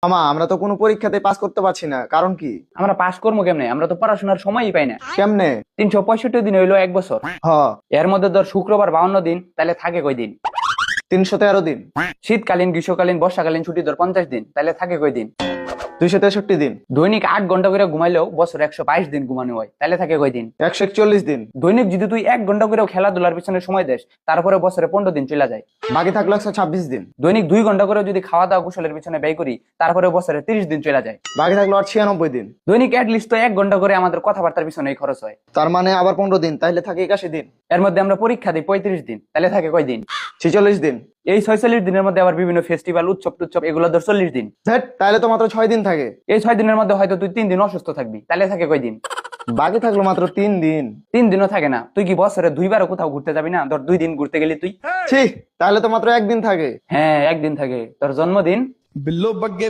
মামা আমরা তো কোনো পরীক্ষাতে পাস করতে পারছি না, কারণ কি? আমরা পাস করবো কেমনে? আমরা তো পড়াশোনার সময়ই পাই না। কেমনে? 365 দিন হইলো এক বছর। হ, এর মধ্যে ধর শুক্রবার 52 দিন, তাহলে থাকে কয় দিন? 313 দিন। শীতকালীন, গ্রীষ্মকালীন, বর্ষাকালীন ছুটি ধর 50 দিন, তাহলে থাকে কয় দিন? 263 দিন। দৈনিক 8 ঘন্টা করে ঘুমাইলেও বছর 122 দিন ঘুমানো হয়, তাহলে থাকে কয় দিন? 141 দিন। দৈনিক যদি তুই 1 ঘন্টা করেও খেলাধুলার পিছনে সময় দেস, তারপরে বছরে 15 দিন চলে যায়। বাকি থাকলো 126 দিন। দৈনিক 2 ঘন্টা করে যদি খাওয়া দাওয়া গোসলের পিছনে ব্যয় করি, তারপরে বছরে 30 দিন চলে যায়। বাকি থাকলো আর 96 দিন। দৈনিক লিস্ট তো 1 ঘন্টা করে আমাদের কথাবার্তার পিছনে খরচ হয়। তার মানে আবার 15 দিন, তাহলে থাকে 81 দিন। এর মধ্যে আমরা পরীক্ষা দিই 35 দিন, তাহলে থাকে কয় দিন? 46 দিন। এই 46 দিনের মধ্যে আবার বিভিন্ন ফেস্টিভ্যাল, উৎসব টুৎসব, এগুলো ধর 40 দিন। ধ্যাৎ, তাহলে তো মাত্র 6 দিন থাকে। এই 6 দিনের মধ্যে হয়তো তুই 3 দিন অসুস্থ থাকবি, তাহলে থাকে কয় দিন? বাকি থাকলো মাত্র 3 দিন। 3 দিনও থাকে না। তুই কি বছরে 2বারও কোথাও ঘুরতে যাবি না? ধর 2 দিন ঘুরতে গেলি তুই। ছি, তাহলে তো মাত্র 1 দিন থাকে। হ্যাঁ, 1 দিন থাকে, তোর জন্মদিন। बिल्लो बग्गे